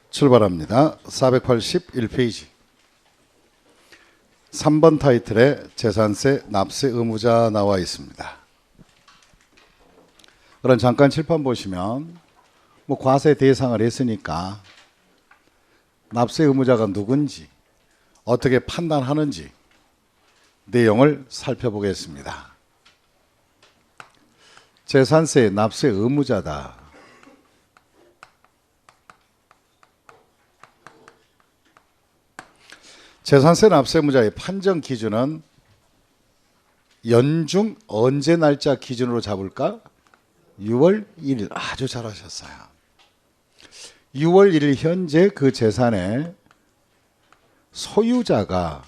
출발합니다. 481페이지 3번 타이틀에 재산세 납세 의무자 나와 있습니다. 그럼 잠깐 칠판 보시면 과세 대상을 했으니까 납세 의무자가 누군지 어떻게 판단하는지 내용을 살펴보겠습니다. 재산세 납세 의무자다. 재산세 납세 의무자의 판정 기준은 연중 언제 날짜 기준으로 잡을까? 6월 1일. 아주 잘하셨어요. 6월 1일 현재 그 재산의 소유자가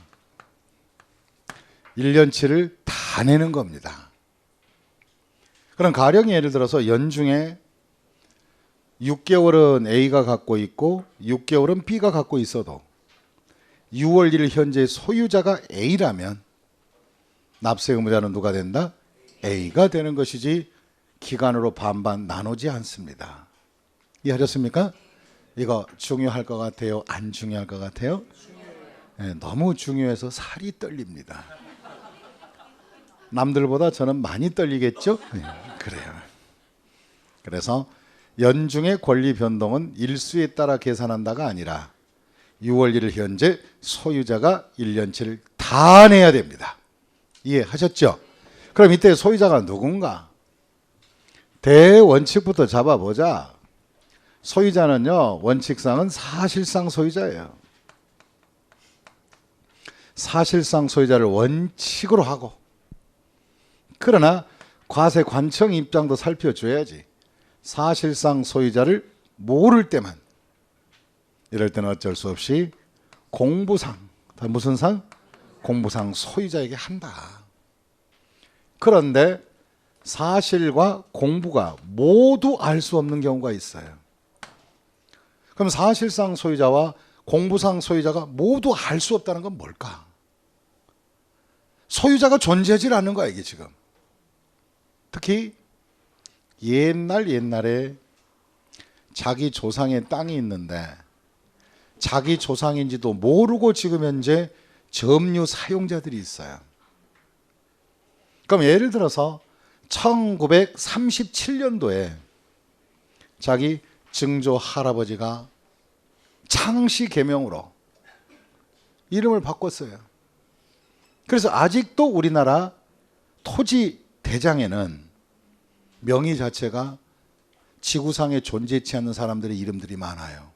1년치를 다 내는 겁니다. 그럼 가령 예를 들어서 연중에 6개월은 A가 갖고 있고 6개월은 B가 갖고 있어도 6월 1일 현재 소유자가 A라면 납세 의무자는 누가 된다? A가 되는 것이지 기간으로 반반 나누지 않습니다. 이해하셨습니까? 이거 중요할 것 같아요? 안 중요할 것 같아요? 네, 너무 중요해서 살이 떨립니다. 남들보다 저는 많이 떨리겠죠? 네, 그래요. 그래서 연중의 권리 변동은 일수에 따라 계산한다가 아니라 6월 1일 현재 소유자가 1년치를 다 내야 됩니다. 이해하셨죠? 그럼 이때 소유자가 누군가? 대원칙부터 잡아보자. 소유자는요, 원칙상은 사실상 소유자예요. 사실상 소유자를 원칙으로 하고, 그러나 과세 관청 입장도 살펴줘야지. 사실상 소유자를 모를 때만, 이럴 때는 어쩔 수 없이 공부상, 무슨 상? 공부상 소유자에게 한다. 그런데 사실과 공부가 모두 알 수 없는 경우가 있어요. 그럼 사실상 소유자와 공부상 소유자가 모두 알 수 없다는 건 뭘까? 소유자가 존재하지 않는 거야, 이게 지금. 특히 옛날에 자기 조상의 땅이 있는데 자기 조상인지도 모르고 지금 현재 점유 사용자들이 있어요. 그럼 예를 들어서 1937년도에 자기 증조 할아버지가 창씨 계명으로 이름을 바꿨어요. 그래서 아직도 우리나라 토지 대장에는 명의 자체가 지구상에 존재치 않는 사람들의 이름들이 많아요.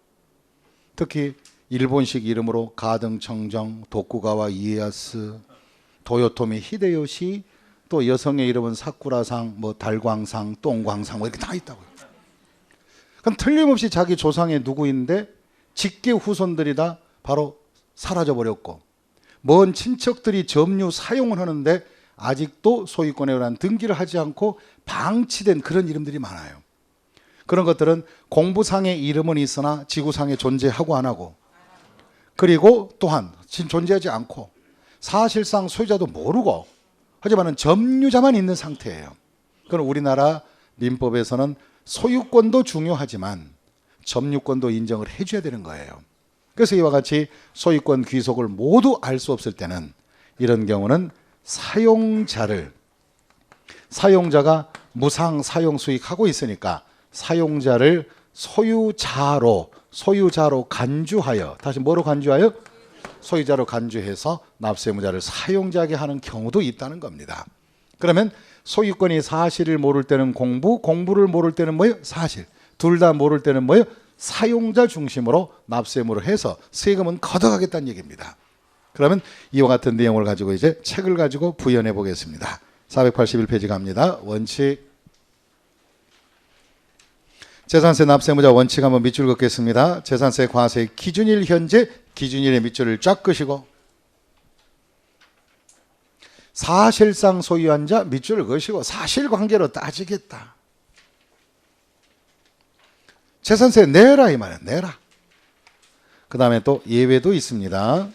특히 일본식 이름으로 가등청정, 도쿠가와 이에야스, 도요토미 히데요시, 또 여성의 이름은 사쿠라상, 달광상, 똥광상 이렇게 다 있다고요. 그럼 틀림없이 자기 조상의 누구인데 직계 후손들이 다 바로 사라져버렸고 먼 친척들이 점유 사용을 하는데 아직도 소유권에 관한 등기를 하지 않고 방치된 그런 이름들이 많아요. 그런 것들은 공부상의 이름은 있으나 지구상에 존재하고 안 하고, 그리고 또한 존재하지 않고 사실상 소유자도 모르고 하지만 점유자만 있는 상태예요. 그럼 우리나라 민법에서는 소유권도 중요하지만 점유권도 인정을 해줘야 되는 거예요. 그래서 이와 같이 소유권 귀속을 모두 알 수 없을 때는 이런 경우는 사용자가 무상 사용 수익하고 있으니까 사용자를 소유자로 간주하여, 다시 뭐로 간주하여? 소유자로 간주해서 납세 의무자를 사용자에게 하는 경우도 있다는 겁니다. 그러면 소유권이 사실을 모를 때는 공부를 모를 때는 뭐예요? 사실. 둘 다 모를 때는 뭐예요? 사용자 중심으로 납세 의무를 해서 세금은 걷어가겠다는 얘기입니다. 그러면 이와 같은 내용을 가지고 이제 책을 가지고 부연해 보겠습니다. 481페이지 갑니다. 원칙. 재산세 납세 의무자 원칙 한번 밑줄 긋겠습니다. 재산세 과세 기준일 현재 기준일의 밑줄을 쫙 끄시고 사실상 소유한 자 밑줄을 그으시고 사실관계로 따지겠다. 재산세 내라 이 말이야. 내라. 그 다음에 또 예외도 있습니다.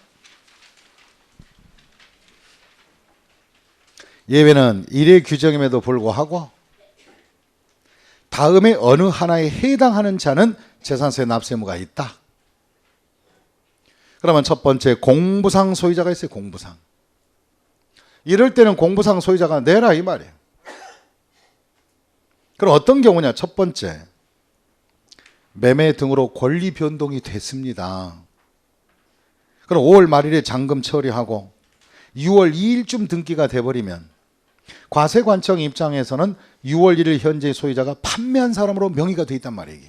예외는 일의 규정임에도 불구하고 다음에 어느 하나에 해당하는 자는 재산세 납세 의무가 있다. 그러면 첫 번째 공부상 소유자가 있어요. 공부상. 이럴 때는 공부상 소유자가 내라 이 말이에요. 그럼 어떤 경우냐? 첫 번째, 매매 등으로 권리 변동이 됐습니다. 그럼 5월 말일에 잔금 처리하고 6월 2일쯤 등기가 돼버리면 과세관청 입장에서는 6월 1일 현재 소유자가 판매한 사람으로 명의가 돼 있단 말이에요.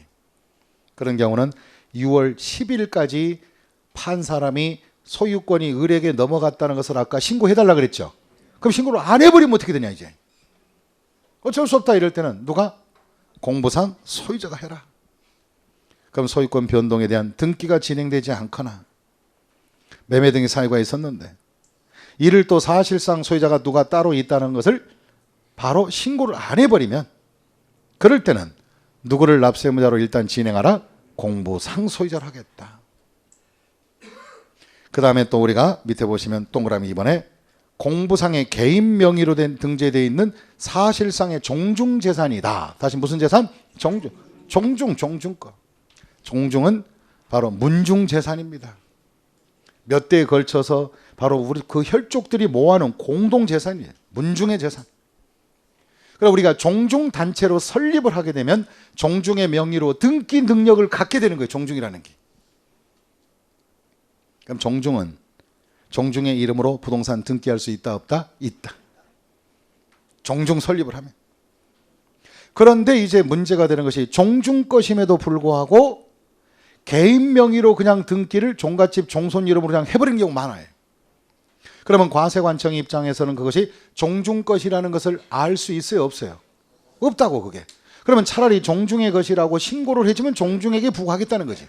그런 경우는 6월 10일까지 판 사람이 소유권이 을에게 넘어갔다는 것을 아까 신고해달라 그랬죠. 그럼 신고를 안 해버리면 어떻게 되냐 이제. 어쩔 수 없다 이럴 때는 누가? 공부상 소유자가 해라. 그럼 소유권 변동에 대한 등기가 진행되지 않거나 매매 등의 사유가 있었는데 이를 또 사실상 소유자가 누가 따로 있다는 것을 바로 신고를 안 해버리면 그럴 때는 누구를 납세무자로 일단 진행하라? 공부상 소유자를 하겠다. 그 다음에 또 우리가 밑에 보시면 동그라미 2번에 공부상의 개인 명의로 된 등재되어 있는 사실상의 종중재산이다. 다시 무슨 재산? 종중거. 종중은 바로 문중재산입니다. 몇 대에 걸쳐서 바로 우리 그 혈족들이 모아놓은 공동재산이에요. 문중의 재산. 그럼 우리가 종중단체로 설립을 하게 되면 종중의 명의로 등기 능력을 갖게 되는 거예요. 종중이라는 게. 그럼 종중은 종중의 이름으로 부동산 등기할 수 있다 없다? 있다. 종중 설립을 하면. 그런데 이제 문제가 되는 것이 종중 것임에도 불구하고 개인 명의로 그냥 등기를 종갓집 종손 이름으로 그냥 해버리는 경우 많아요. 그러면 과세관청 입장에서는 그것이 종중 것이라는 것을 알 수 있어요? 없어요? 없다고 그게. 그러면 차라리 종중의 것이라고 신고를 해주면 종중에게 부과하겠다는 거지.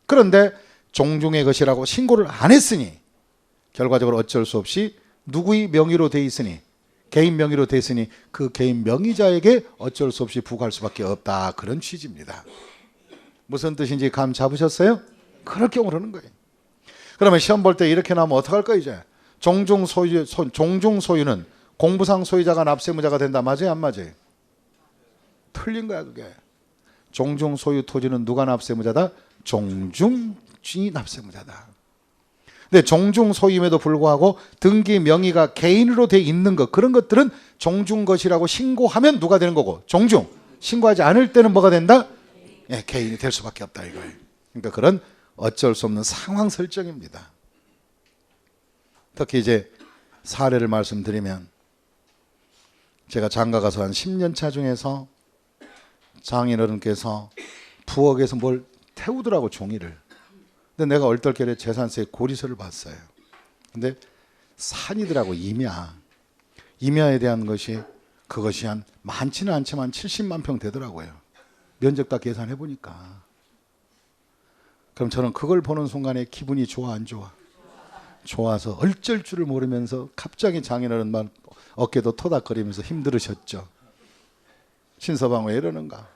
그런데 종중의 것이라고 신고를 안 했으니 결과적으로 어쩔 수 없이 누구의 명의로 돼 있으니 개인 명의로 돼 있으니 그 개인 명의자에게 어쩔 수 없이 부과할 수밖에 없다. 그런 취지입니다. 무슨 뜻인지 감 잡으셨어요? 그렇게 그러는 거예요. 그러면 시험 볼 때 이렇게 나오면 어떡할 거예요 이제? 종중 소유는 공부상 소유자가 납세무자가 된다. 맞아요? 안 맞아요? 틀린 거야 그게. 종중 소유 토지는 누가 납세무자다? 종중이 납세무자다. 근데 종중 소유임에도 불구하고 등기 명의가 개인으로 돼 있는 것 그런 것들은 종중 것이라고 신고하면 누가 되는 거고 종중. 신고하지 않을 때는 뭐가 된다? 예, 개인이 될 수밖에 없다 이거예요. 그러니까 그런 어쩔 수 없는 상황 설정입니다. 특히 이제 사례를 말씀드리면 제가 장가 가서 한 10년 차 중에서 장인어른께서 부엌에서 뭘 태우더라고 종이를. 근데 내가 얼떨결에 재산세 고리서를 봤어요. 근데 산이더라고 임야. 임야에 대한 것이 그것이 한 많지는 않지만 70만 평 되더라고요. 면적 다 계산해 보니까. 그럼 저는 그걸 보는 순간에 기분이 좋아 안 좋아? 좋아서 어쩔 줄을 모르면서 갑자기 장인어른 막 어깨도 토닥거리면서 힘들으셨죠. 신서방 왜 이러는가?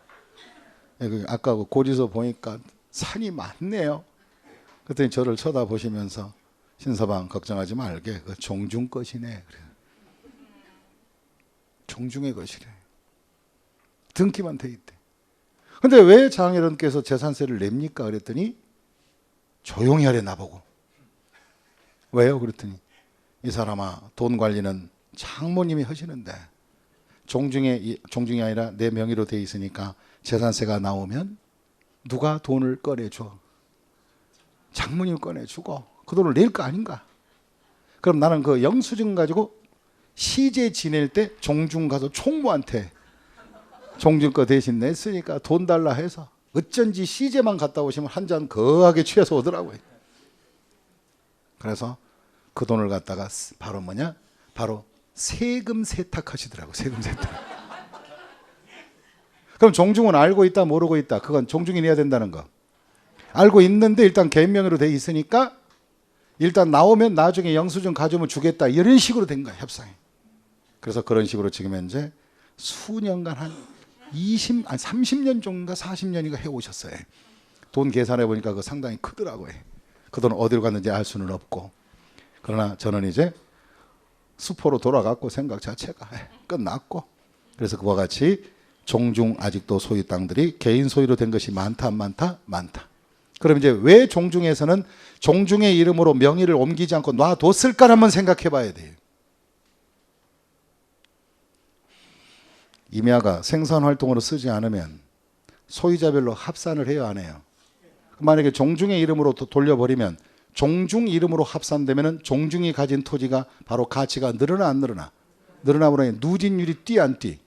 아까 그 고지서 보니까 산이 많네요. 그랬더니 저를 쳐다보시면서 신서방 걱정하지 말게. 그 종중 것이네. 종중의 것이래. 등기만 돼 있대. 근데 왜 장인어른께서 재산세를 냅니까? 그랬더니 조용히 하래 나보고. 왜요? 그랬더니 이 사람아 돈 관리는 장모님이 하시는데 종중이 아니라 내 명의로 돼 있으니까 재산세가 나오면 누가 돈을 꺼내줘? 장모님 꺼내주고 그 돈을 낼 거 아닌가? 그럼 나는 그 영수증 가지고 시제 지낼 때 종중 가서 총무한테 종중 거 대신 냈으니까 돈 달라 해서 어쩐지 시제만 갔다 오시면 한 잔 거하게 취해서 오더라고요. 그래서 그 돈을 갖다가 바로 뭐냐? 바로 세금 세탁하시더라고. 세금 세탁. 그럼 종중은 알고 있다 모르고 있다. 그건 종중이 내야 된다는 거. 알고 있는데 일단 개인명의로 돼 있으니까 일단 나오면 나중에 영수증 가져오면 주겠다. 이런 식으로 된 거야 협상이. 그래서 그런 식으로 지금 현재 수년간 한 30년 정도인가 40년인가 해오셨어요. 돈 계산해 보니까 그 상당히 크더라고요. 그 돈 어디로 갔는지 알 수는 없고. 그러나 저는 이제 수포로 돌아갔고 생각 자체가 끝났고. 그래서 그와 같이 종중 아직도 소유 땅들이 개인 소유로 된 것이 많다 안 많다? 많다. 그럼 이제 왜 종중에서는 종중의 이름으로 명의를 옮기지 않고 놔뒀을까 한번 생각해 봐야 돼요. 임야가 생산활동으로 쓰지 않으면 소유자별로 합산을 해요, 안 해요? 만약에 종중의 이름으로 돌려버리면 종중 이름으로 합산되면 종중이 가진 토지가 바로 가치가 늘어나 안 늘어나? 늘어나버리니 누진율이 뛰 안 뛰?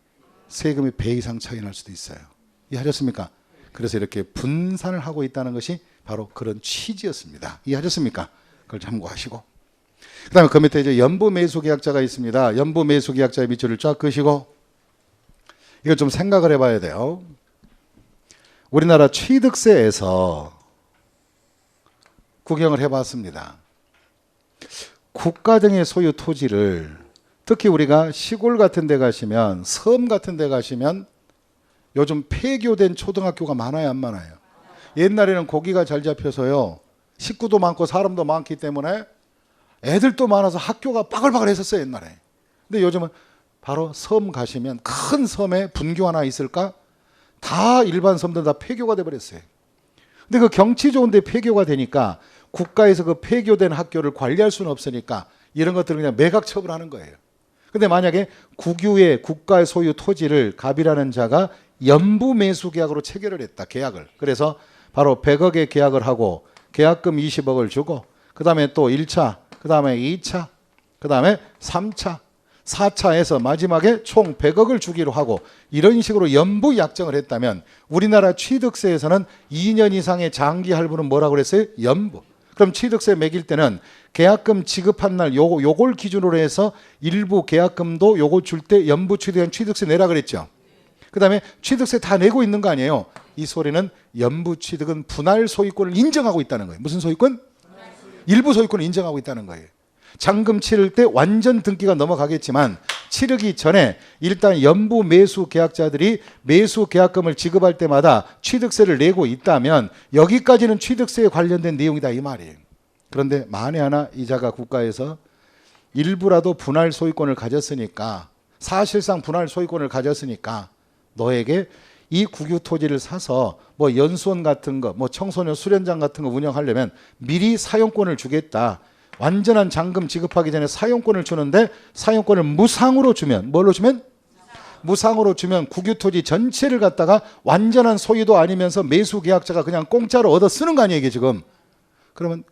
세금이 배 이상 차이 날 수도 있어요. 이해하셨습니까? 그래서 이렇게 분산을 하고 있다는 것이 바로 그런 취지였습니다. 이해하셨습니까? 그걸 참고하시고. 그 다음에 그 밑에 이제 연부매수계약자가 있습니다. 연부매수계약자의 밑줄을 쫙 그시고 이걸 좀 생각을 해봐야 돼요. 우리나라 취득세에서 구경을 해봤습니다. 국가 등의 소유 토지를 특히 우리가 시골 같은 데 가시면 섬 같은 데 가시면 요즘 폐교된 초등학교가 많아요, 안 많아요? 옛날에는 고기가 잘 잡혀서요, 식구도 많고 사람도 많기 때문에 애들도 많아서 학교가 빠글빠글 했었어요, 옛날에. 근데 요즘은 바로 섬 가시면 큰 섬에 분교 하나 있을까? 다 일반 섬들 다 폐교가 돼버렸어요. 근데 그 경치 좋은데 폐교가 되니까 국가에서 그 폐교된 학교를 관리할 수는 없으니까 이런 것들을 그냥 매각 처분하는 거예요. 근데 만약에 국유의 국가의 소유 토지를 갑이라는 자가 연부매수 계약으로 체결을 했다, 계약을. 그래서 바로 100억의 계약을 하고 계약금 20억을 주고 그 다음에 또 1차, 그 다음에 2차, 그 다음에 3차, 4차에서 마지막에 총 100억을 주기로 하고 이런 식으로 연부 약정을 했다면 우리나라 취득세에서는 2년 이상의 장기 할부는 뭐라고 그랬어요? 연부. 그럼 취득세 매길 때는 계약금 지급한 날 요걸 기준으로 해서 일부 계약금도 요거 줄 때 연부 취득한 취득세 내라 그랬죠. 그 다음에 취득세 다 내고 있는 거 아니에요. 이 소리는 연부 취득은 분할 소유권을 인정하고 있다는 거예요. 무슨 소유권? 일부 소유권을 인정하고 있다는 거예요. 잔금 치를 때 완전 등기가 넘어가겠지만 치르기 전에 일단 연부 매수 계약자들이 매수 계약금을 지급할 때마다 취득세를 내고 있다면 여기까지는 취득세에 관련된 내용이다 이 말이에요. 그런데 만에 하나 이자가 국가에서 일부라도 분할 소유권을 가졌으니까, 사실상 분할 소유권을 가졌으니까 너에게 이 국유 토지를 사서 뭐 연수원 같은 거, 뭐 청소년 수련장 같은 거 운영하려면 미리 사용권을 주겠다. 완전한 잔금 지급하기 전에 사용권을 주는데 사용권을 무상으로 주면, 뭘로 주면? 무상으로 주면 국유 토지 전체를 갖다가 완전한 소유도 아니면서 매수 계약자가 그냥 공짜로 얻어 쓰는 거 아니에요, 이게 지금. 그러면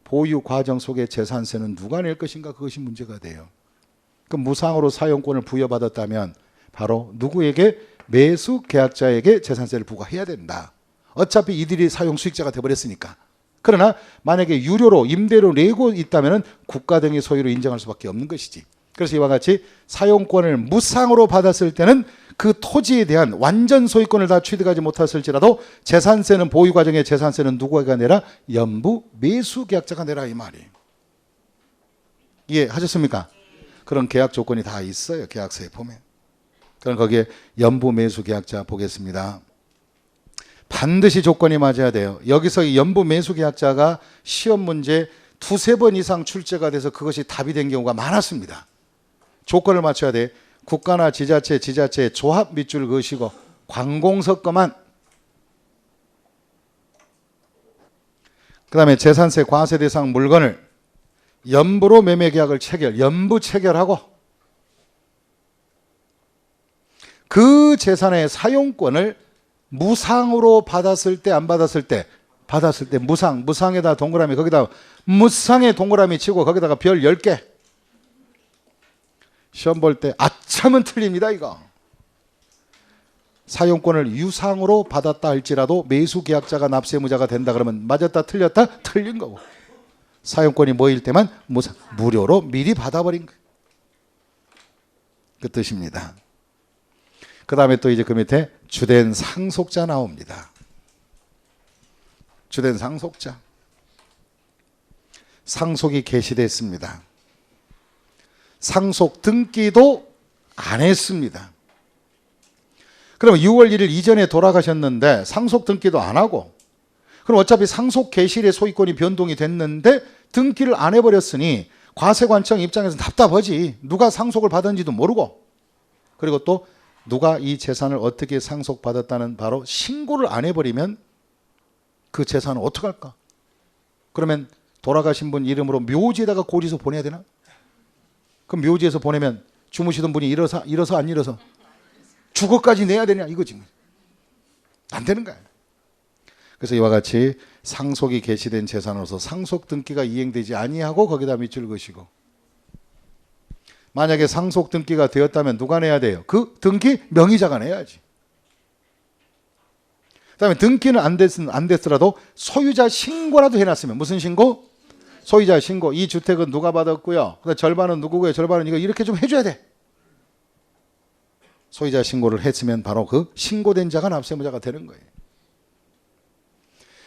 보유 과정 속에 재산세는 누가 낼 것인가, 그것이 문제가 돼요. 그럼 무상으로 사용권을 부여받았다면 바로 누구에게? 매수 계약자에게 재산세를 부과해야 된다. 어차피 이들이 사용 수익자가 되어버렸으니까. 그러나 만약에 유료로 임대로 내고 있다면 국가 등의 소유로 인정할 수밖에 없는 것이지. 그래서 이와 같이 사용권을 무상으로 받았을 때는 그 토지에 대한 완전 소유권을 다 취득하지 못했을지라도 재산세는, 보유 과정의 재산세는 누구가 내라? 연부 매수 계약자가 내라 이 말이에요. 이해하셨습니까? 그런 계약 조건이 다 있어요, 계약서에 보면. 그럼 거기에 연부 매수 계약자 보겠습니다. 반드시 조건이 맞아야 돼요. 여기서 이 연부 매수 계약자가 시험 문제 2-3번 이상 출제가 돼서 그것이 답이 된 경우가 많았습니다. 조건을 맞춰야 돼. 국가나 지자체 조합 밑줄 그으시고 관공서 거만. 그 다음에 재산세 과세 대상 물건을 연부로 매매 계약을 연부 체결하고 그 재산의 사용권을 무상으로 받았을 때, 안 받았을 때? 받았을 때 무상에다 동그라미, 거기다 무상에 동그라미 치고 거기다가 별 10개. 시험 볼 때 아참은 틀립니다 이거. 사용권을 유상으로 받았다 할지라도 매수 계약자가 납세무자가 된다 그러면 맞았다 틀렸다? 틀린 거고. 사용권이 뭐일 때만 무료로 미리 받아버린 거예요. 그 뜻입니다. 그 다음에 또 이제 그 밑에 주된 상속자 나옵니다. 주된 상속자. 상속이 개시됐습니다. 상속 등기도 안 했습니다. 그러면 6월 1일 이전에 돌아가셨는데 상속 등기도 안 하고, 그럼 어차피 상속 개시일에 소유권이 변동이 됐는데 등기를 안 해버렸으니 과세관청 입장에서는 답답하지. 누가 상속을 받은지도 모르고, 그리고 또 누가 이 재산을 어떻게 상속받았다는 바로 신고를 안 해버리면 그 재산은 어떡할까? 그러면 돌아가신 분 이름으로 묘지에다가 고지서 보내야 되나? 그럼 묘지에서 보내면 주무시던 분이 일어서 안 일어서 주거까지 내야 되냐 이거지. 안 되는 거야. 그래서 이와 같이 상속이 개시된 재산으로서 상속 등기가 이행되지 아니하고 거기다 밑줄 그으시고, 만약에 상속 등기가 되었다면 누가 내야 돼요? 그 등기 명의자가 내야지. 그다음에 등기는 안 됐더라도 소유자 신고라도 해놨으면. 무슨 신고? 소유자 신고. 이 주택은 누가 받았고요, 그다음 절반은 누구고요, 절반은 이거, 이렇게 좀 해줘야 돼. 소유자 신고를 했으면 바로 그 신고된 자가 납세무자가 되는 거예요.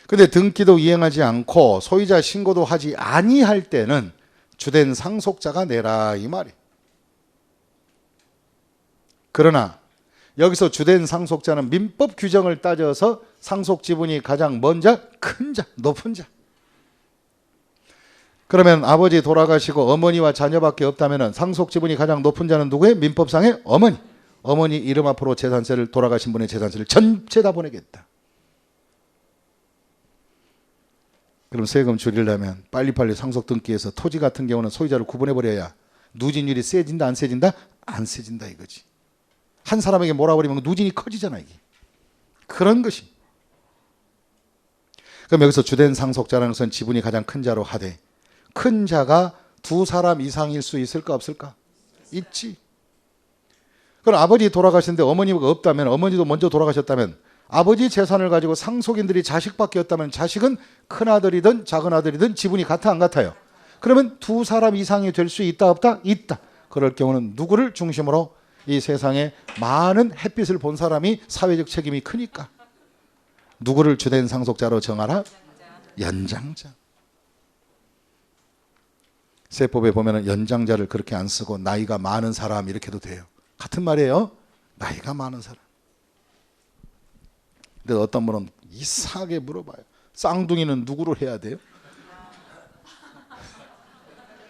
근데 등기도 이행하지 않고 소유자 신고도 하지 아니할 때는 주된 상속자가 내라 이 말이에요. 그러나 여기서 주된 상속자는 민법 규정을 따져서 상속 지분이 가장 먼 자, 큰 자, 높은 자. 그러면 아버지 돌아가시고 어머니와 자녀밖에 없다면 상속 지분이 가장 높은 자는 누구예요? 민법상의 어머니. 어머니 이름 앞으로 재산세를, 돌아가신 분의 재산세를 전체 다 보내겠다. 그럼 세금 줄이려면 빨리빨리 상속 등기에서 토지 같은 경우는 소유자를 구분해버려야 누진율이 세진다 안 세진다? 안 세진다 이거지. 한 사람에게 몰아버리면 누진이 커지잖아 이게. 그런 것이. 그럼 여기서 주된 상속자라는 것은 지분이 가장 큰 자로 하되, 큰 자가 두 사람 이상일 수 있을까 없을까? 있지. 그럼 아버지 돌아가셨는데 어머니가 없다면, 어머니도 먼저 돌아가셨다면 아버지 재산을 가지고 상속인들이 자식밖에 없다면 자식은 큰아들이든 작은아들이든 지분이 같아 안 같아요? 그러면 두 사람 이상이 될 수 있다 없다? 있다. 그럴 경우는 누구를 중심으로? 이 세상에 많은 햇빛을 본 사람이 사회적 책임이 크니까 누구를 주된 상속자로 정하라? 연장자. 세법에 보면 연장자를 그렇게 안 쓰고 나이가 많은 사람 이렇게 해도 돼요. 같은 말이에요. 나이가 많은 사람. 근데 어떤 분은 이상하게 물어봐요. 쌍둥이는 누구를 해야 돼요?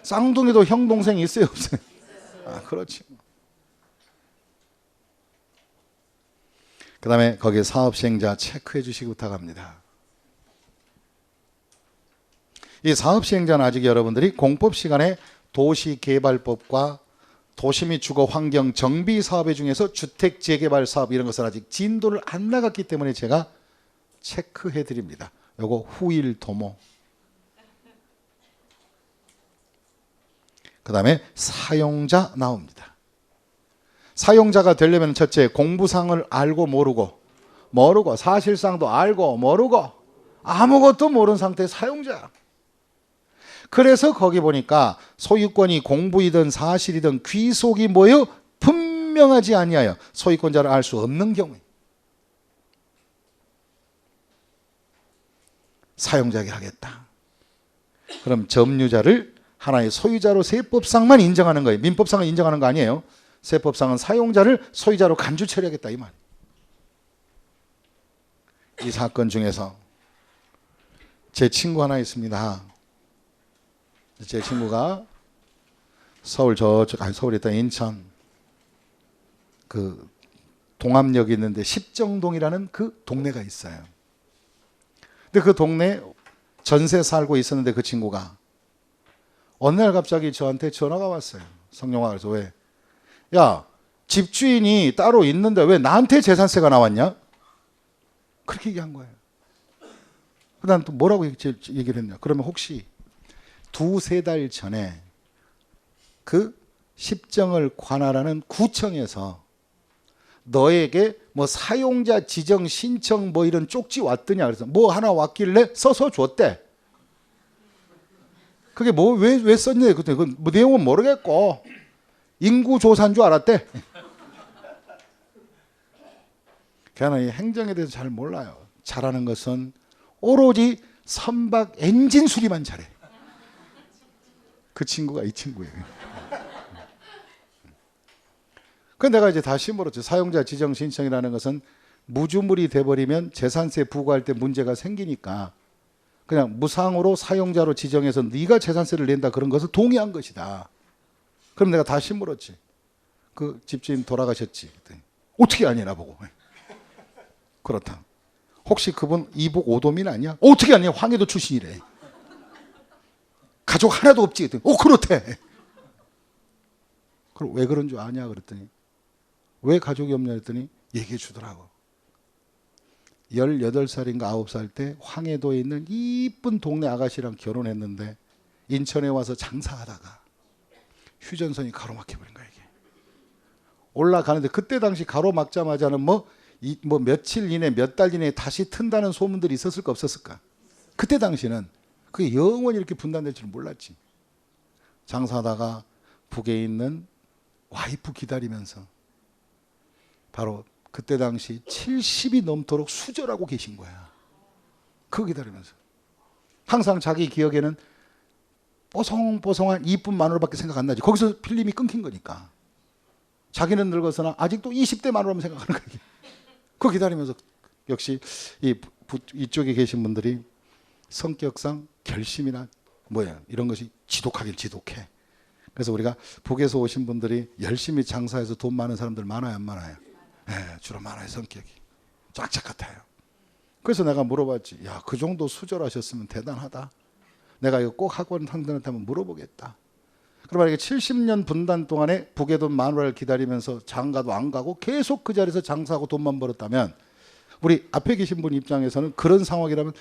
쌍둥이도 형 동생이 있어요 없어요? 아, 그렇지. 그 다음에 거기에 사업시행자 체크해 주시기 부탁합니다. 이 사업시행자는 아직 여러분들이 공법 시간에 도시개발법과 도시 및 주거 환경 정비 사업의 중에서 주택 재개발 사업 이런 것을 아직 진도를 안 나갔기 때문에 제가 체크해 드립니다. 요거 후일 도모. 그 다음에 사용자 나옵니다. 사용자가 되려면 첫째 공부상을 알고 모르고 사실상도 알고 모르고 아무것도 모르는 상태의 사용자. 그래서 거기 보니까 소유권이 공부이든 사실이든 귀속이 뭐예요? 분명하지 아니하여 소유권자를 알 수 없는 경우에 사용자에게 하겠다. 그럼 점유자를 하나의 소유자로 세법상만 인정하는 거예요. 민법상은 인정하는 거 아니에요. 세법상은 사용자를 소유자로 간주 처리하겠다 이 말. 이 사건 중에서 제 친구 하나 있습니다. 제 친구가 서울 저쪽, 아니 서울에 있다 인천 그 동암역이 있는데 십정동이라는 그 동네가 있어요. 근데 그 동네 전세 살고 있었는데 그 친구가 어느 날 갑자기 저한테 전화가 왔어요. 성령아. 그래서 왜? 야, 집주인이 따로 있는데 왜 나한테 재산세가 나왔냐? 그렇게 얘기한 거예요. 난 또 뭐라고 얘기를 했냐? 그러면 혹시 두세 달 전에 그 십정을 관할하는 구청에서 너에게 뭐 사용자 지정 신청 뭐 이런 쪽지 왔더냐? 그래서 뭐 하나 왔길래 써서 줬대. 그게 뭐 왜 썼냐? 그때 그 뭐 내용은 모르겠고 인구 조사인 줄 알았대. 걔는 이 행정에 대해서 잘 몰라요. 잘하는 것은 오로지 선박 엔진 수리만 잘해. 그 친구가 이 친구예요. 그래서 내가 이제 다시 물었죠. 사용자 지정 신청이라는 것은 무주물이 돼버리면 재산세 부과할 때 문제가 생기니까 그냥 무상으로 사용자로 지정해서 네가 재산세를 낸다 그런 것을 동의한 것이다. 그럼 내가 다시 물었지. 그 집주인 돌아가셨지. 어떻게 아니나 보고. 그렇다. 혹시 그분 이북 오도민 아니야? 어떻게 아니야? 황해도 출신이래. 가족 하나도 없지. 그렇대. 그럼 왜 그런 줄 아냐 그랬더니 왜 가족이 없냐 그랬더니 얘기해 주더라고. 18살인가 9살 때 황해도에 있는 이쁜 동네 아가씨랑 결혼했는데 인천에 와서 장사하다가 휴전선이 가로막혀버린 거야. 이게 올라가는데 그때 당시 가로막자마자는 뭐 며칠 이내 몇 달 이내에 다시 튼다는 소문들이 있었을까 없었을까. 그때 당시는 그게 영원히 이렇게 분단될 줄 몰랐지. 장사하다가 북에 있는 와이프 기다리면서 바로 그때 당시 70이 넘도록 수절하고 계신 거야. 그거 기다리면서 항상 자기 기억에는 뽀송뽀송한 이쁜 마누라밖에 생각 안 나지. 거기서 필름이 끊긴 거니까. 자기는 늙어서나 아직도 20대 마누라만 생각하는 거야. 그거 기다리면서 역시 이쪽에 계신 분들이 성격상 결심이나 이런 것이 지독하긴 지독해. 그래서 우리가 북에서 오신 분들이 열심히 장사해서 돈 많은 사람들 많아요, 안 많아요? 네, 주로 많아요. 성격이 쫙쫙 같아요. 그래서 내가 물어봤지. 야, 그 정도 수절하셨으면 대단하다. 내가 이거 꼭 학원 상대한테 한번 물어보겠다. 그러면 이게 70년 분단 동안에 북에 돈 마누라를 기다리면서 장가도 안 가고 계속 그 자리에서 장사하고 돈만 벌었다면 우리 앞에 계신 분 입장에서는 그런 상황이라면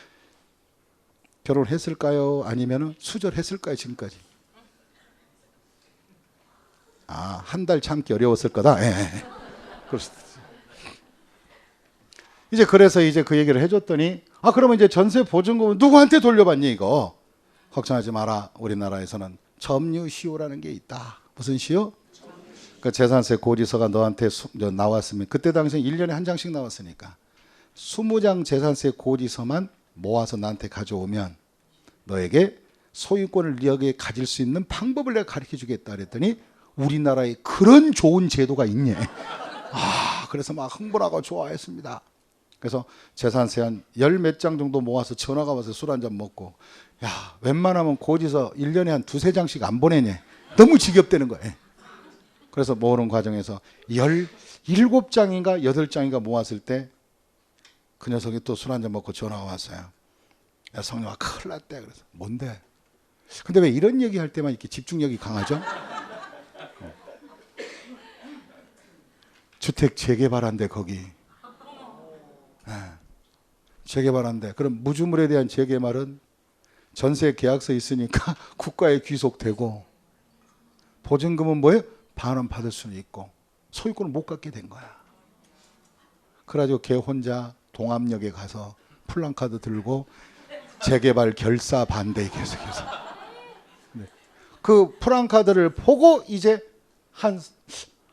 결혼했을까요? 아니면 수절했을까요? 지금까지? 한 달 참기 어려웠을 거다. 예. 이제 그래서 이제 그 얘기를 해줬더니 그러면 이제 전세 보증금은 누구한테 돌려받니 이거? 걱정하지 마라. 우리나라에서는 점유시효라는 게 있다. 무슨 시효? 그 재산세 고지서가 너한테 나왔으면 그때 당시에 1년에 한 장씩 나왔으니까 20장 재산세 고지서만 모아서 나한테 가져오면 너에게 소유권을 여기에 가질 수 있는 방법을 내가 가르쳐 주겠다 그랬더니 우리나라에 그런 좋은 제도가 있냐. 그래서 막 흥분하고 좋아했습니다. 그래서 재산세 한 10몇 장 정도 모아서 전화가 와서 술 한잔 먹고 야, 웬만하면 고지서 1년에 한 2-3장씩 안 보내냐. 너무 지겹대는 거예요. 그래서 모으는 과정에서 17장인가 8장인가 모았을 때 그 녀석이 또 술 한잔 먹고 전화가 왔어요. 야, 성령아 큰일 났대. 그래서 뭔데? 근데 왜 이런 얘기할 때만 이렇게 집중력이 강하죠? 주택 재개발한대 거기. 재개발한대. 그럼 무주물에 대한 재개발은 전세 계약서 있으니까 국가에 귀속되고 보증금은 뭐예요? 반환 받을 수는 있고 소유권을 못 갖게 된 거야. 그래가지고 걔 혼자 동암역에 가서 플랜카드 들고 재개발 결사 반대 계속해서 그 플랜카드를 보고 이제 한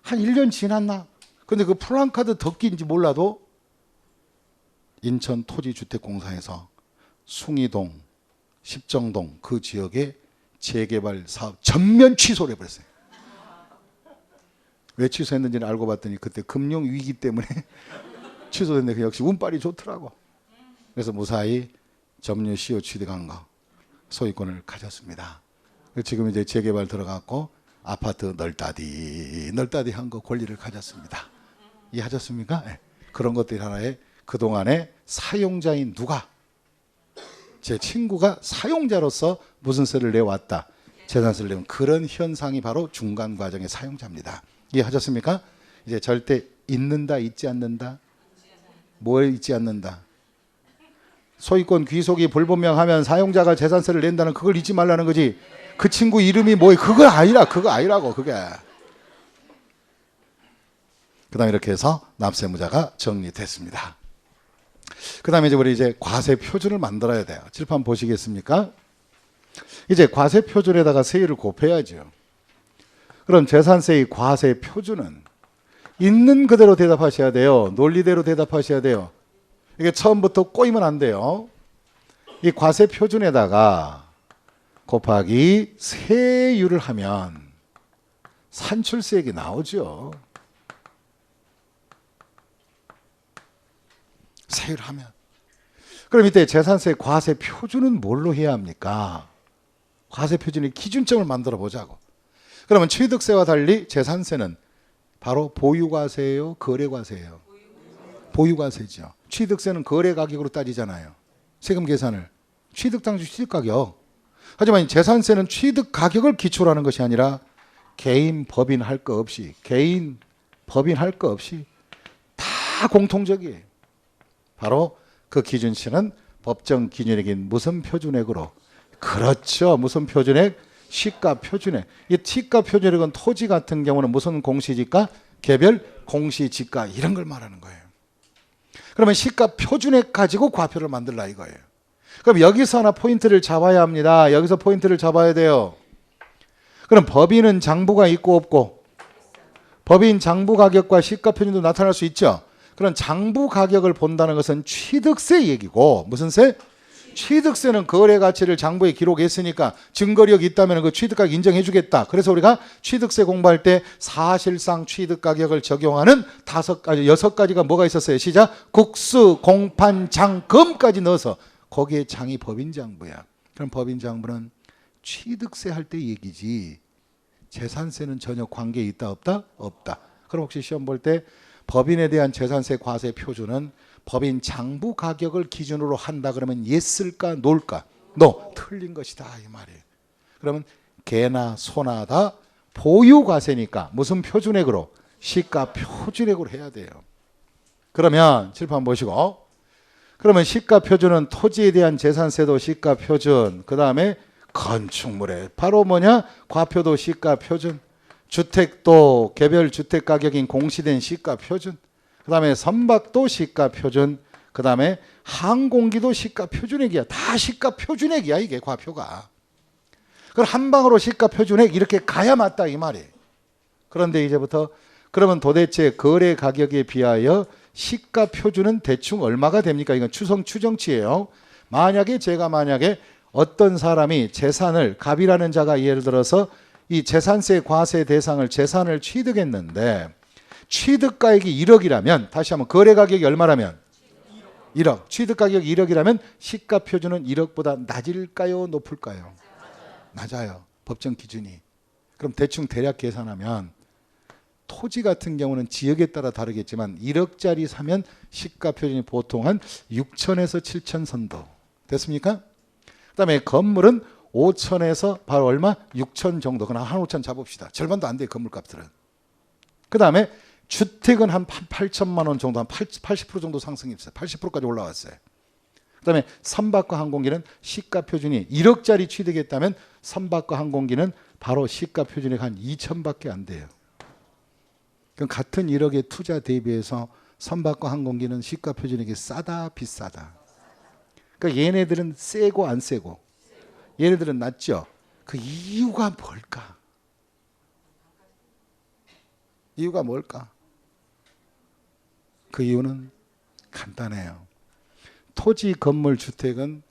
1년 지났나? 근데 그 플랜카드 덕기인지 몰라도 인천 토지주택공사에서 숭이동, 십정동 그 지역에 재개발 사업 전면 취소를 해버렸어요. 왜 취소했는지는 알고 봤더니 그때 금융위기 때문에 취소됐는데 역시 운빨이 좋더라고. 그래서 무사히 점유시효 취득한 거 소유권을 가졌습니다. 지금 이제 재개발 들어갔고 아파트 널따디 한 거 권리를 가졌습니다. 이해하셨습니까? 네. 그런 것들이 하나의 그동안의 사용자인 누가 제 친구가 사용자로서 무슨 세를 내왔다. 재산세를 내온 그런 현상이 바로 중간 과정의 사용자입니다. 이해하셨습니까? 이제 절대 있는다 있지 않는다. 뭘 있지 않는다. 소유권 귀속이 불분명하면 사용자가 재산세를 낸다는 그걸 잊지 말라는 거지. 그 친구 이름이 뭐예요? 그거 아니라고 그게. 그 다음에 이렇게 해서 납세무자가 정리됐습니다. 그 다음에 우리 이제 과세 표준을 만들어야 돼요. 칠판 보시겠습니까? 이제 과세 표준에다가 세율을 곱해야죠. 그럼 재산세의 과세 표준은 있는 그대로 대답하셔야 돼요. 논리대로 대답하셔야 돼요. 이게 처음부터 꼬이면 안 돼요. 이 과세 표준에다가 곱하기 세율을 하면 산출세액이 나오죠. 세율을 하면. 그럼 이때 재산세 과세 표준은 뭘로 해야 합니까? 과세 표준의 기준점을 만들어 보자고. 그러면 취득세와 달리 재산세는 바로 보유과세예요, 거래과세예요? 보유과세죠. 취득세는 거래 가격으로 따지잖아요. 세금 계산을. 취득당시 취득가격. 하지만 재산세는 취득 가격을 기초로 하는 것이 아니라 개인 법인 할 거 없이 다 공통적이에요. 바로 그 기준치는 법정 기준액인 무슨 표준액으로. 그렇죠. 무슨 표준액? 시가 표준액. 이 시가 표준액은 토지 같은 경우는 무슨 공시지가? 개별 공시지가 이런 걸 말하는 거예요. 그러면 시가 표준액 가지고 과표를 만들라 이거예요. 그럼 여기서 하나 포인트를 잡아야 합니다. 여기서 포인트를 잡아야 돼요. 그럼 법인은 장부가 있고 없고, 법인 장부 가격과 시가 표준도 나타날 수 있죠. 그럼 장부 가격을 본다는 것은 취득세 얘기고, 무슨 세? 취득세는 거래 가치를 장부에 기록했으니까 증거력이 있다면 그 취득가격 인정해 주겠다. 그래서 우리가 취득세 공부할 때 사실상 취득가격을 적용하는 6가지가 뭐가 있었어요? 시작. 국수, 공판, 장, 금까지 넣어서 거기에 장이 법인장부야. 그럼 법인장부는 취득세 할 때 얘기지 재산세는 전혀 관계 있다 없다? 없다. 그럼 혹시 시험 볼 때 법인에 대한 재산세 과세 표준은 법인 장부 가격을 기준으로 한다 그러면 예스일까 노일까? 노. 틀린 것이다 이 말이에요. 그러면 개나 소나 다 보유과세니까 무슨 표준액으로? 시가 표준액으로 해야 돼요. 그러면 칠판 보시고, 그러면 시가 표준은 토지에 대한 재산세도 시가 표준, 그 다음에 건축물에 바로 뭐냐? 과표도 시가 표준, 주택도 개별 주택 가격인 공시된 시가 표준, 그 다음에 선박도 시가 표준, 그 다음에 항공기도 시가 표준액이야. 다 시가 표준액이야 이게 과표가. 그럼 한 방으로 시가 표준액 이렇게 가야 맞다 이 말이에요. 그런데 이제부터 그러면 도대체 거래 가격에 비하여 시가 표준은 대충 얼마가 됩니까? 이건 추정치예요. 만약에 어떤 사람이 재산을, 갑이라는 자가 예를 들어서 이 재산세 과세 대상을 재산을 취득했는데 취득가액이 1억이라면, 다시 한번 거래 가격이 얼마라면? 1억. 취득 가격이 1억이라면 시가 표준은 1억보다 낮을까요? 높을까요? 낮아요. 법정 기준이. 그럼 대충 대략 계산하면 토지 같은 경우는 지역에 따라 다르겠지만 1억짜리 사면 시가 표준이 보통 한 6천에서 7천 선도. 됐습니까? 그다음에 건물은 5천에서 바로 얼마? 6천 정도. 그냥 한 5천 잡읍시다. 절반도 안 돼요. 건물값들은. 그다음에 주택은 한 8천만 원 정도, 한 80% 정도 상승이 있어요. 80%까지 올라왔어요. 그다음에 선박과 항공기는 시가 표준이 1억짜리 취득했다면 선박과 항공기는 바로 시가 표준액 한 2천밖에 안 돼요. 그럼 같은 1억의 투자 대비해서 선박과 항공기는 시가 표준액이 싸다 비싸다? 그러니까 얘네들은 세고 안 세고 얘네들은 낮죠. 그 이유가 뭘까? 이유가 뭘까? 그 이유는 간단해요. 토지, 건물, 주택은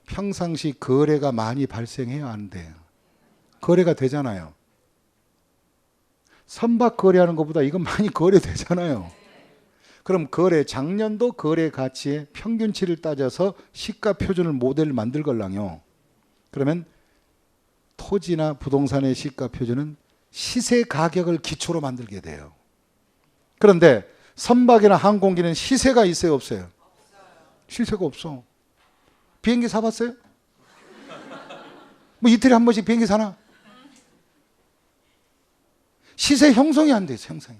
평상시 거래가 많이 발생해야 안 돼요. 거래가 되잖아요. 선박 거래하는 것보다 이건 많이 거래되잖아요. 그럼 작년도 거래 가치의 평균치를 따져서 시가 표준을 모델을 만들 걸랑요. 그러면 토지나 부동산의 시가 표준은 시세 가격을 기초로 만들게 돼요. 그런데 선박이나 항공기는 시세가 있어요, 없어요? 시세가 없어. 비행기 사봤어요? 뭐 이틀에 한 번씩 비행기 사나? 시세 형성이 안 돼요, 형성이.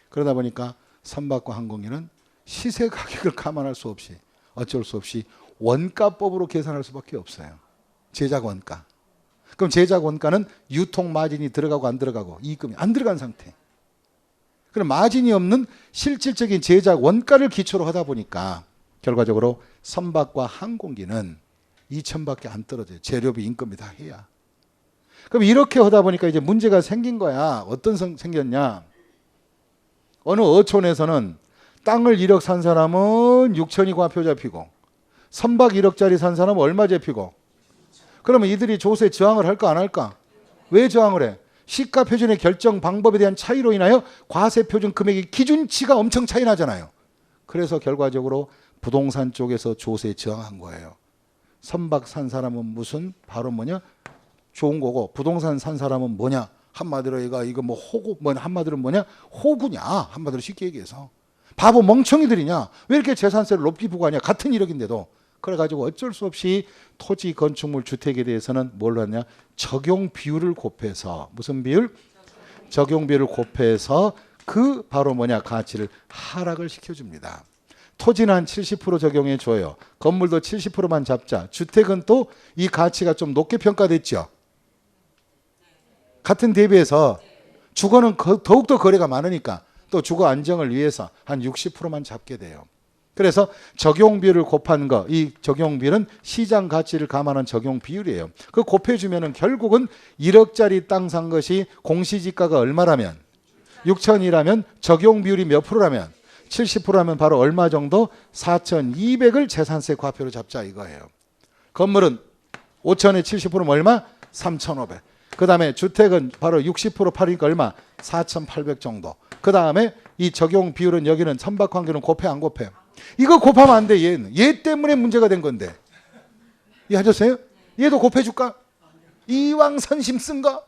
그러다 보니까 선박과 항공기는 시세 가격을 감안할 수 없이 어쩔 수 없이 원가법으로 계산할 수밖에 없어요. 제작 원가. 그럼 제작 원가는 유통 마진이 들어가고 안 들어가고 이익금이 안 들어간 상태. 그럼 마진이 없는 실질적인 제작 원가를 기초로 하다 보니까 결과적으로 선박과 항공기는 2천밖에 안 떨어져요. 재료비, 인건비 다 해야. 그럼 이렇게 하다 보니까 이제 문제가 생긴 거야. 어떤 생겼냐? 어느 어촌에서는 땅을 1억 산 사람은 6천이 과표 잡히고 선박 1억짜리 산 사람은 얼마 잡히고. 그러면 이들이 조세 저항을 할까 안 할까? 왜 저항을 해? 시가 표준의 결정 방법에 대한 차이로 인하여 과세 표준 금액의 기준치가 엄청 차이 나잖아요. 그래서 결과적으로 부동산 쪽에서 조세 저항한 거예요. 선박 산 사람은 무슨 바로 뭐냐? 좋은 거고 부동산 산 사람은 뭐냐? 한마디로 이거 뭐 호구, 뭐 한마디로 뭐냐? 호구냐? 한마디로 쉽게 얘기해서 바보 멍청이들이냐? 왜 이렇게 재산세를 높게 부과하냐? 같은 1억인데도. 그래가지고 어쩔 수 없이 토지, 건축물, 주택에 대해서는 뭘 하냐? 적용 비율을 곱해서, 무슨 비율? 적용 비율을 곱해서 그 바로 뭐냐? 가치를 하락을 시켜줍니다. 토지는 한 70% 적용해 줘요. 건물도 70%만 잡자. 주택은 또 이 가치가 좀 높게 평가됐죠. 같은 대비해서 주거는 더욱더 거래가 많으니까 또 주거 안정을 위해서 한 60%만 잡게 돼요. 그래서 적용 비율을 곱한 거, 이 적용 비율은 시장 가치를 감안한 적용 비율이에요. 그 곱해주면은 결국은 1억짜리 땅 산 것이 공시지가가 얼마라면 6천이라면 적용 비율이 몇 프로라면 70%라면 바로 얼마 정도? 4,200을 재산세 과표로 잡자 이거예요. 건물은 5천에 70%면 얼마? 3,500. 그 다음에 주택은 바로 60% 팔으니까 얼마? 4,800 정도. 그 다음에 이 적용 비율은 여기는 선박관계는 곱해 안 곱해? 이거 곱하면 안 돼. 얘는. 얘 때문에 문제가 된 건데. 이해하셨어요? 얘도 곱해줄까? 이왕 선심 쓴 거?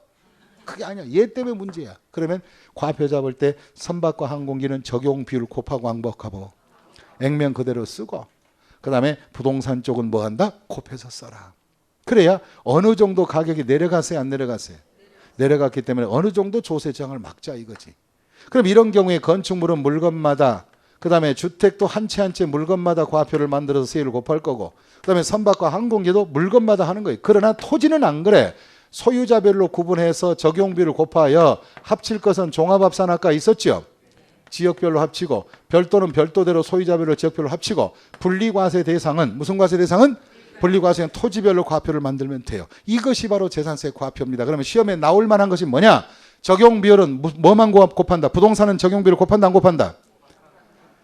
그게 아니야. 얘 때문에 문제야. 그러면 과표 잡을 때 선박과 항공기는 적용 비율 곱하고 안 곱하고 액면 그대로 쓰고 그 다음에 부동산 쪽은 뭐 한다? 곱해서 써라. 그래야 어느 정도 가격이 내려갔어요? 안 내려갔어요? 내려갔기 때문에 어느 정도 조세 저항을 막자 이거지. 그럼 이런 경우에 건축물은 물건마다 그 다음에 주택도 한 채 한 채 물건마다 과표를 만들어서 세율을 곱할 거고 그 다음에 선박과 항공기도 물건마다 하는 거예요. 그러나 토지는 안 그래. 소유자별로 구분해서 적용비를 곱하여 합칠 것은 종합합산 아까 있었죠. 지역별로 합치고 별도는 별도대로 소유자별로 지역별로 합치고 분리과세 대상은 무슨 과세 대상은? 분리과세는 토지별로 과표를 만들면 돼요. 이것이 바로 재산세 과표입니다. 그러면 시험에 나올 만한 것이 뭐냐? 적용비율은 뭐만 곱한다? 부동산은 적용비율을 곱한다 안 곱한다?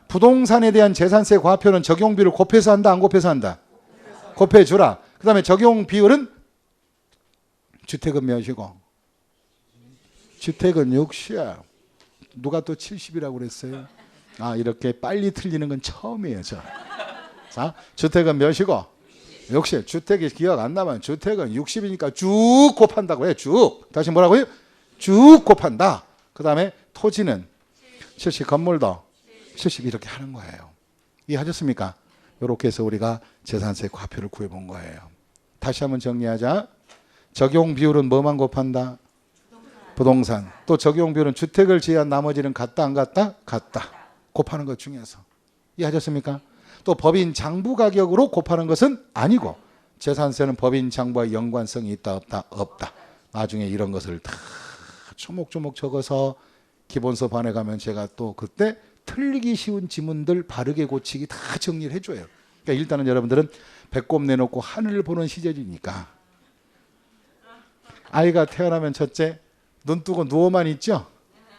부동산에 대한 재산세 과표는 적용비율을 곱해서 한다 안 곱해서 한다? 곱해주라. 그 다음에 적용비율은 주택은 몇이고 주택은 60이야. 누가 또 70이라고 그랬어요? 아 이렇게 빨리 틀리는 건 처음이에요. 자 주택은 몇이고 60. 주택이 기억 안 나면 주택은 60이니까 쭉 곱한다고 해. 쭉. 다시 뭐라고요? 쭉 곱한다. 그 다음에 토지는 70. 건물도 70 이렇게 하는 거예요. 이해하셨습니까? 이렇게 해서 우리가 재산세 과표를 구해본 거예요. 다시 한번 정리하자. 적용 비율은 뭐만 곱한다? 부동산. 또 적용 비율은 주택을 제외한 나머지는 같다 안 같다? 같다. 곱하는 것 중에서. 이해하셨습니까? 또 법인 장부 가격으로 곱하는 것은 아니고 재산세는 법인 장부와 연관성이 있다 없다? 없다. 나중에 이런 것을 다 조목조목 적어서 기본서 반에 가면 제가 또 그때 틀리기 쉬운 지문들 바르게 고치기 다 정리를 해줘요. 그러니까 일단은 여러분들은 배꼽 내놓고 하늘을 보는 시절이니까 아이가 태어나면 첫째 눈 뜨고 누워만 있죠?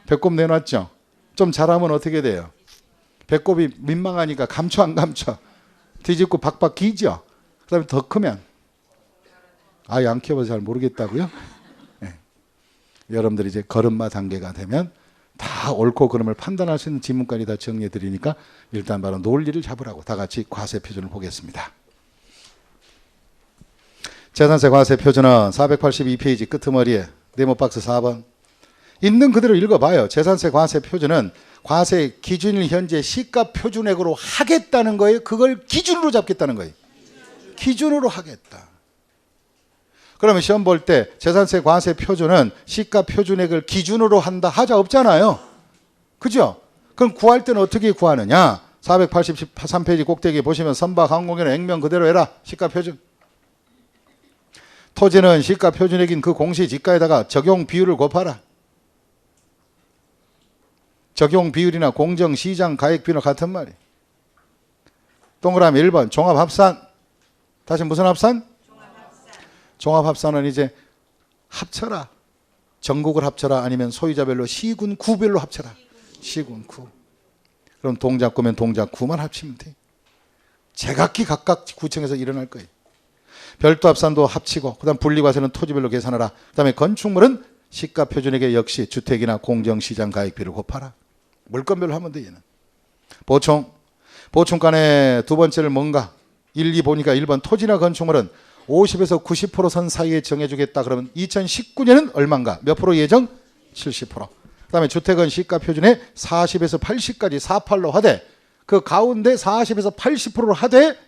배꼽 내놨죠? 좀 자라면 어떻게 돼요? 배꼽이 민망하니까 감춰 안 감춰? 뒤집고 박박 기죠? 그 다음에 더 크면 아예 안 키워봐서 잘 모르겠다고요? 네. 여러분들이 이제 걸음마 단계가 되면 다 옳고 그름을 판단할 수 있는 지문까지 다 정리해 드리니까 일단 바로 논리를 잡으라고 다 같이 과세 표준을 보겠습니다. 재산세 과세 표준은 482페이지 끄트머리에 네모 박스 4번 있는 그대로 읽어봐요. 재산세 과세 표준은 과세 기준일 현재 시가 표준액으로 하겠다는 거예요. 그걸 기준으로 잡겠다는 거예요. 기준으로 하겠다. 그러면 시험 볼 때 재산세 과세 표준은 시가 표준액을 기준으로 한다 하자 없잖아요. 그죠? 그럼 구할 때는 어떻게 구하느냐? 483페이지 꼭대기 보시면 선박 항공기는 액면 그대로 해라. 시가 표준. 토지는 시가 표준액인 그 공시지가에다가 적용 비율을 곱하라. 적용 비율이나 공정시장 가액비는 같은 말이에요. 동그라미 1번 종합합산. 다시 무슨 합산? 종합합산은 이제 합쳐라. 전국을 합쳐라 아니면 소유자별로 시군 구별로 합쳐라. 시군 구. 그럼 동작구면 동작구만 합치면 돼. 제각기 각각 구청에서 일어날 거예요. 별도 합산도 합치고 그다음 분리과세는 토지별로 계산하라. 그다음에 건축물은 시가 표준액에 역시 주택이나 공정시장 가액비를 곱하라. 물건별로 하면 돼 얘는. 보충간에 두 번째를 뭔가 1, 2 보니까 1번 토지나 건축물은 50에서 90% 선 사이에 정해주겠다. 그러면 2019년은 얼마인가? 몇 프로 예정? 70%. 그다음에 주택은 시가 표준에 40에서 80까지 48로 하되 그 가운데 40에서 80%를 하되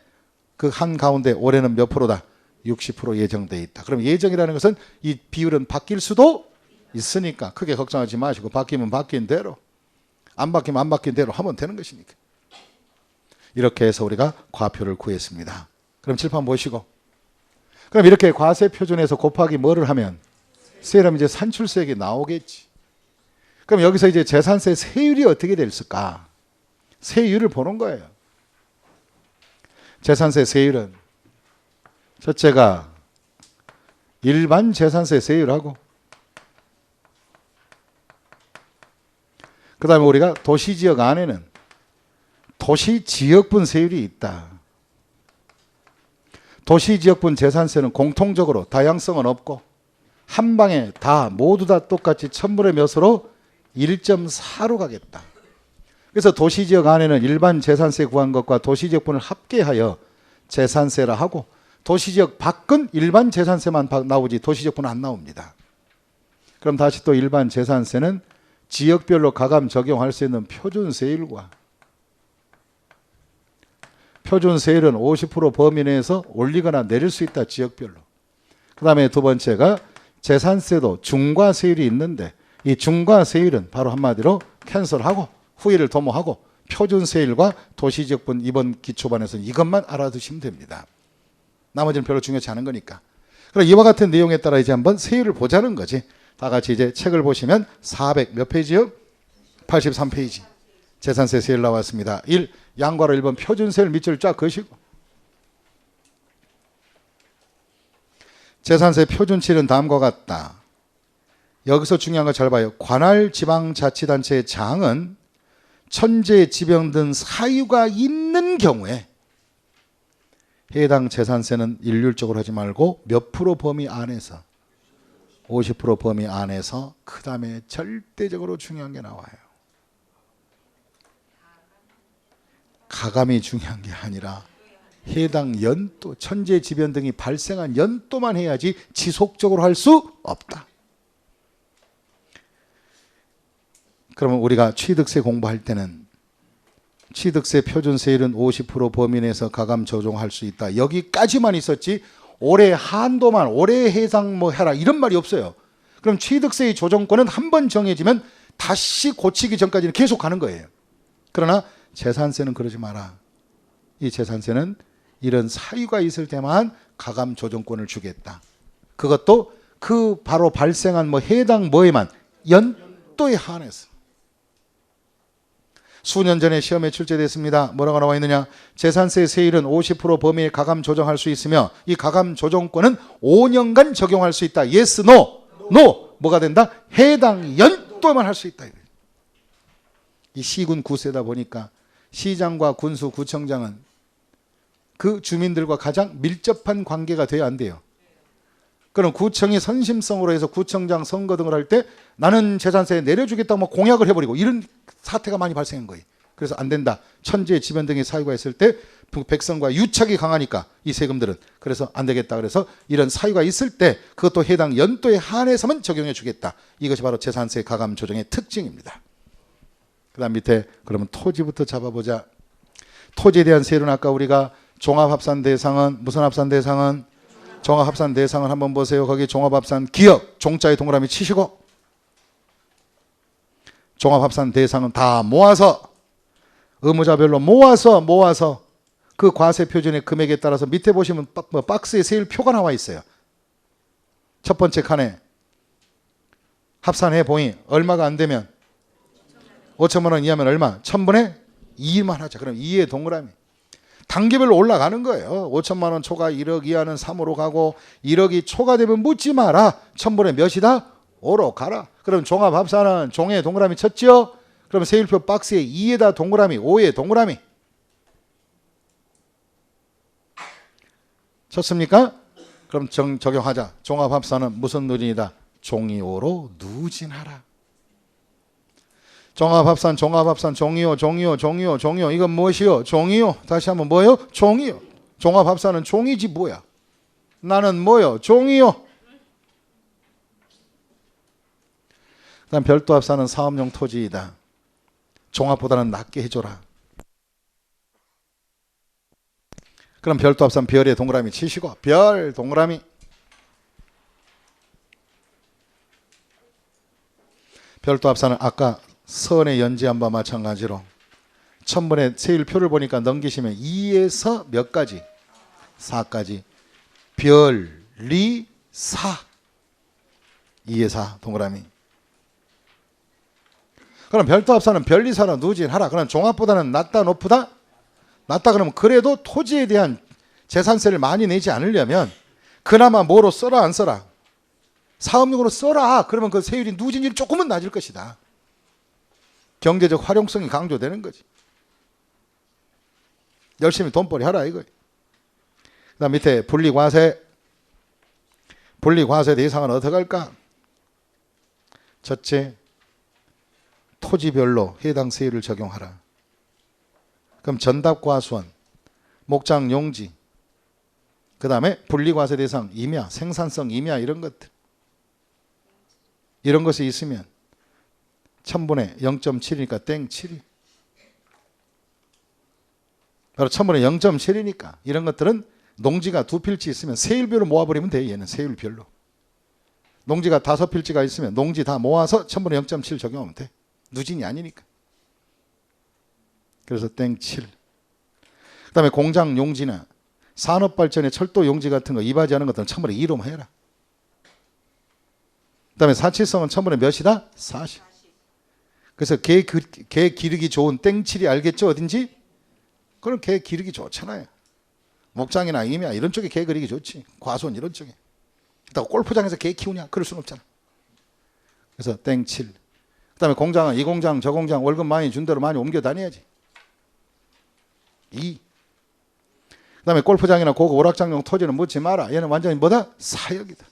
그 한 가운데 올해는 몇 프로다? 60% 예정돼 있다. 그럼 예정이라는 것은 이 비율은 바뀔 수도 있으니까 크게 걱정하지 마시고 바뀌면 바뀐 대로 안 바뀌면 안 바뀐 대로 하면 되는 것이니까. 이렇게 해서 우리가 과표를 구했습니다. 그럼 칠판 보시고 그럼 이렇게 과세 표준에서 곱하기 뭐를 하면 세율하면 이제 산출세액이 나오겠지. 그럼 여기서 이제 재산세 세율이 어떻게 됐을까? 세율을 보는 거예요. 재산세 세율은 첫째가 일반 재산세 세율하고 그 다음에 우리가 도시지역 안에는 도시지역분 세율이 있다. 도시지역분 재산세는 공통적으로 다양성은 없고 한 방에 다 모두 다 똑같이 1000분의 몇으로 1.4로 가겠다. 그래서 도시지역 안에는 일반 재산세 구한 것과 도시지역분을 합계하여 재산세라 하고 도시지역 밖은 일반 재산세만 나오지 도시지역분은 안 나옵니다. 그럼 다시 또 일반 재산세는 지역별로 가감 적용할 수 있는 표준세율과 표준세율은 50% 범위 내에서 올리거나 내릴 수 있다. 지역별로. 그 다음에 두 번째가 재산세도 중과세율이 있는데 이 중과세율은 바로 한마디로 캔슬하고 후일을 도모하고 표준세율과 도시지역분 이번 기초반에서는 이것만 알아두시면 됩니다. 나머지는 별로 중요하지 않은 거니까. 그럼 이와 같은 내용에 따라 이제 한번 세율을 보자는 거지. 다 같이 이제 책을 보시면 400 몇 페이지요? 83페이지. 재산세 세율 나왔습니다. 1. 양괄호 1번 표준세율 밑줄 쫙 그으시고 재산세 표준치는 다음과 같다. 여기서 중요한 거 잘 봐요. 관할 지방자치단체의 장은 천재, 지병 등 사유가 있는 경우에 해당 재산세는 일률적으로 하지 말고 몇 프로 범위 안에서 50% 범위 안에서 그 다음에 절대적으로 중요한 게 나와요. 가감이 중요한 게 아니라 해당 연도, 천재, 지변 등이 발생한 연도만 해야지 지속적으로 할 수 없다. 그러면 우리가 취득세 공부할 때는 취득세 표준세율은 50% 범위 내에서 가감 조정할 수 있다. 여기까지만 있었지 올해 한도만 올해 해상 뭐 해라 이런 말이 없어요. 그럼 취득세의 조정권은 한 번 정해지면 다시 고치기 전까지는 계속 가는 거예요. 그러나 재산세는 그러지 마라. 이 재산세는 이런 사유가 있을 때만 가감 조정권을 주겠다. 그것도 그 바로 발생한 뭐 해당 뭐에만 연도에 한해서. 수년 전에 시험에 출제됐습니다. 뭐라고 나와 있느냐? 재산세 세율은 50% 범위에 가감 조정할 수 있으며 이 가감 조정권은 5년간 적용할 수 있다. Yes, no? No. 뭐가 된다? 해당 연도에만 할 수 있다. 이 시군 구세다 보니까 시장과 군수, 구청장은 그 주민들과 가장 밀접한 관계가 돼야 안 돼요. 그럼 구청이 선심성으로 해서 구청장 선거 등을 할 때 나는 재산세 내려주겠다고 막 공약을 해버리고 이런 사태가 많이 발생한 거예요. 그래서 안 된다. 천재, 지변 등의 사유가 있을 때 백성과 유착이 강하니까 이 세금들은 그래서 안 되겠다. 그래서 이런 사유가 있을 때 그것도 해당 연도에 한해서만 적용해 주겠다. 이것이 바로 재산세 가감 조정의 특징입니다. 그 다음 밑에 그러면 토지부터 잡아보자. 토지에 대한 세율은 아까 우리가 종합합산 대상은 무슨 합산 대상은 종합합산 대상을 한번 보세요. 거기 종합합산 기업 종자의 동그라미 치시고 종합합산 대상은 다 모아서 의무자별로 모아서 그 과세 표준의 금액에 따라서 밑에 보시면 박스에 세율표가 나와 있어요. 첫 번째 칸에 합산해 보니 얼마가 안 되면 5천만 원 이하면 얼마? 1000분의 2만 하자. 그럼 2의 동그라미. 단계별로 올라가는 거예요. 5천만 원 초과 1억 이하는 3으로 가고 1억이 초과되면 묻지 마라. 1000분의 몇이다? 5로 가라. 그럼 종합합산은 종의 동그라미 쳤죠? 그럼 세율표 박스에 2에다 동그라미, 5에 동그라미. 쳤습니까? 그럼 적용하자. 종합합산은 무슨 누진이다? 종이 5로 누진하라. 종합합산 종이요. 이건 무엇이요? 종이요. 다시 한번 뭐요? 종이요. 종합합산은 종이지 뭐야. 나는 뭐요? 종이요. 그 그다음 별도 합산은 사업용 토지이다. 종합보다는 낮게 해줘라. 그럼 별도 합산 별에 동그라미 치시고 별 동그라미. 별도 합산은 아까 선의 연지한 바와 마찬가지로 천번의 세율표를 보니까 넘기시면 2에서 몇 가지? 4까지. 별, 리, 사. 2에 4 동그라미. 그럼 별도 합산은 별, 리, 사로 누진하라. 그럼 종합보다는 낮다 높다? 낮다. 그러면 그래도 토지에 대한 재산세를 많이 내지 않으려면 그나마 뭐로 써라 안 써라? 사업용으로 써라. 그러면 그 세율이 누진율이 조금은 낮을 것이다. 경제적 활용성이 강조되는 거지. 열심히 돈벌이 하라 이거예요. 그 다음 밑에 분리과세. 분리과세 대상은 어떻게 할까? 첫째, 토지별로 해당 세율을 적용하라. 그럼 전답과수원, 목장 용지, 그 다음에 분리과세 대상 임야, 생산성 임야 이런 것들. 이런 것이 있으면 1000분의 0.7이니까 땡 7이. 바로 1000분의 0.7이니까 이런 것들은 농지가 2필지 있으면 세율별로 모아버리면 돼. 얘는 세율별로. 농지가 5필지가 있으면 농지 다 모아서 1000분의 0.7 적용하면 돼. 누진이 아니니까. 그래서 땡 7. 그 다음에 공장 용지나 산업발전의 철도 용지 같은 거 이바지하는 것들은 1000분의 2로만 해라. 그 다음에 사치성은 1000분의 몇이다? 40. 그래서 개 기르기 좋은 땡칠이 알겠죠? 어딘지? 그럼 개 기르기 좋잖아요. 목장이나 임야 이런 쪽에 개 기르기 좋지. 과수원 이런 쪽에. 그렇다고 골프장에서 개 키우냐? 그럴 수는 없잖아. 그래서 땡칠. 그 다음에 공장은 이 공장 저 공장 월급 많이 준 대로 많이 옮겨 다녀야지. 2. 그 다음에 골프장이나 고급 오락장용 토지는 묻지 마라. 얘는 완전히 뭐다? 사역이다.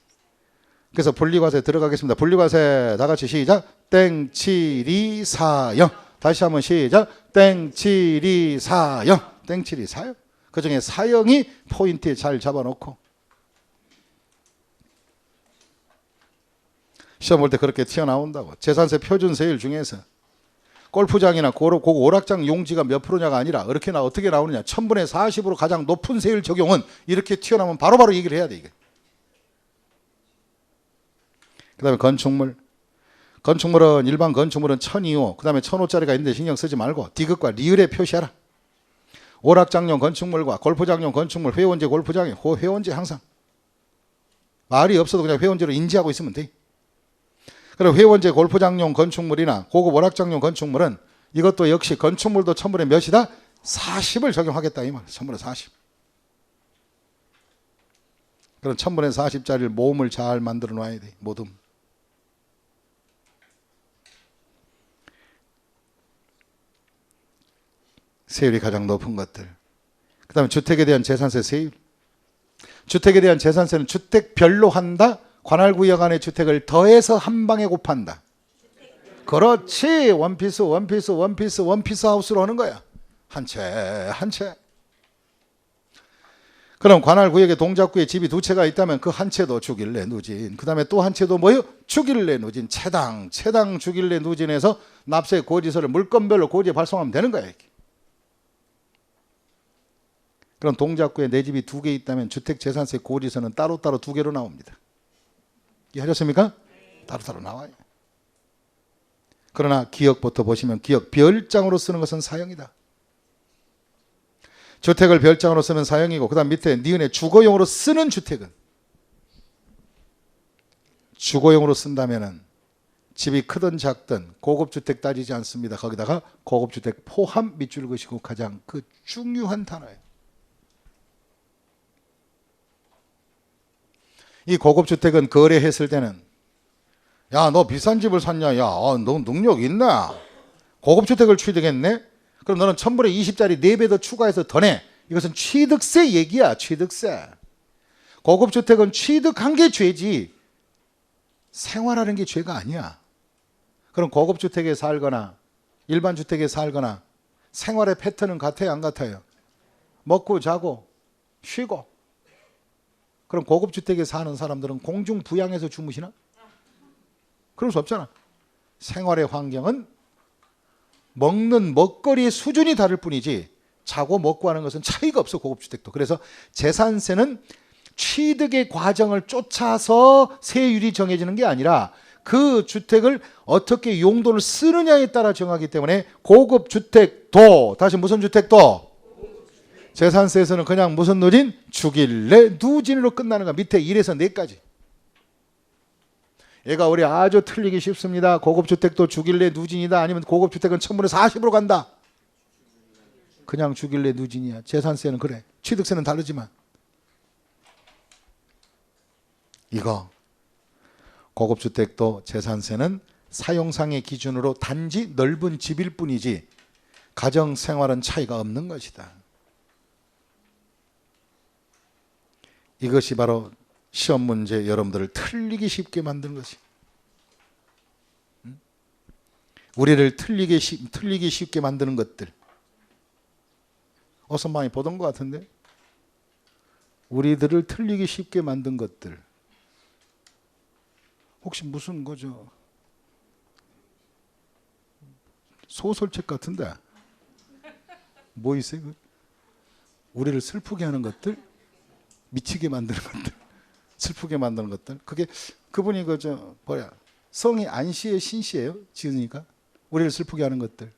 그래서 분리과세 들어가겠습니다. 분리과세 다 같이 시작. 땡칠이 사형. 다시 한번 시작. 땡칠이 사형. 땡칠이 사형. 그중에 사형이 포인트에 잘 잡아놓고 시험 볼 때 그렇게 튀어나온다고. 재산세 표준세율 중에서 골프장이나 고급 오락장 용지가 몇 프로냐가 아니라 어떻게 나오느냐. 1000분의 40으로 가장 높은 세율 적용은 이렇게 튀어나오면 바로바로 얘기를 해야 돼. 이게. 그 다음에 건축물. 건축물은 일반 건축물은 1002호 그 다음에 1000호짜리가 있는데 신경 쓰지 말고 디귿과 리을에 표시하라. 오락장용 건축물과 골프장용 건축물 회원제 골프장이 회원제 항상 말이 없어도 그냥 회원제로 인지하고 있으면 돼. 그리고 회원제 골프장용 건축물이나 고급 오락장용 건축물은 이것도 역시 건축물도 1000분의 몇이다? 40을 적용하겠다 이 말. 1000분의 40. 그럼 1000분의 40짜리를 모음을 잘 만들어 놔야 돼. 모둠. 세율이 가장 높은 것들. 그 다음에 주택에 대한 재산세 세율. 주택에 대한 재산세는 주택별로 한다. 관할구역 안에 주택을 더해서 한 방에 곱한다. 그렇지. 원피스 하우스로 하는 거야. 한 채. 그럼 관할구역에 동작구에 집이 2채가 있다면 그 한 채도 주길래 누진. 그 다음에 또 한 채도 뭐요? 주길래 누진. 채당 주길래 누진해서 납세 고지서를 물건별로 고지에 발송하면 되는 거야. 이렇게. 그럼 동작구에 내 집이 2개 있다면 주택재산세 고지서는 따로따로 2개로 나옵니다. 이해하셨습니까? 따로따로 나와요. 그러나 기역부터 보시면 기역 별장으로 쓰는 것은 사형이다. 주택을 별장으로 쓰면 사형이고 그 다음 밑에 니은에 주거용으로 쓰는 주택은 주거용으로 쓴다면 집이 크든 작든 고급주택 따지지 않습니다. 거기다가 고급주택 포함 밑줄 그시고 가장 그 중요한 단어예요. 이 고급주택은 거래했을 때는 야, 너 비싼 집을 샀냐? 야, 너 능력 있나? 고급주택을 취득했네? 그럼 너는 1000분의 20짜리 4배 더 추가해서 더 내. 이것은 취득세 얘기야. 취득세. 고급주택은 취득한 게 죄지 생활하는 게 죄가 아니야. 그럼 고급주택에 살거나 일반 주택에 살거나 생활의 패턴은 같아요? 안 같아요? 먹고 자고 쉬고. 그럼 고급주택에 사는 사람들은 공중부양해서 주무시나? 그럴 수 없잖아. 생활의 환경은 먹는 먹거리의 수준이 다를 뿐이지 자고 먹고 하는 것은 차이가 없어, 고급주택도. 그래서 재산세는 취득의 과정을 쫓아서 세율이 정해지는 게 아니라 그 주택을 어떻게 용도를 쓰느냐에 따라 정하기 때문에 고급주택도, 다시 무슨 주택도? 재산세에서는 그냥 무슨 누진? 주길래 누진으로 끝나는 거야. 밑에 1에서 4까지. 얘가 우리 아주 틀리기 쉽습니다. 고급주택도 주길래 누진이다, 아니면 고급주택은 1000분의 40으로 간다. 그냥 주길래 누진이야. 재산세는 그래. 취득세는 다르지만. 이거 고급주택도 재산세는 사용상의 기준으로 단지 넓은 집일 뿐이지 가정생활은 차이가 없는 것이다. 이것이 바로 시험 문제 여러분들을 틀리기 쉽게 만드는 것이. 우리를 틀리기 쉽게 만드는 것들. 어서 많이 보던 것 같은데? 우리들을 틀리기 쉽게 만든 것들. 혹시 무슨 거죠? 소설책 같은데? 뭐 있어요? 우리를 슬프게 하는 것들? 미치게 만드는 것들? 슬프게 만드는 것들? 그게 그분이 그저 뭐야? 성이 안시의 신시예요? 지으니까? 우리를 슬프게 하는 것들.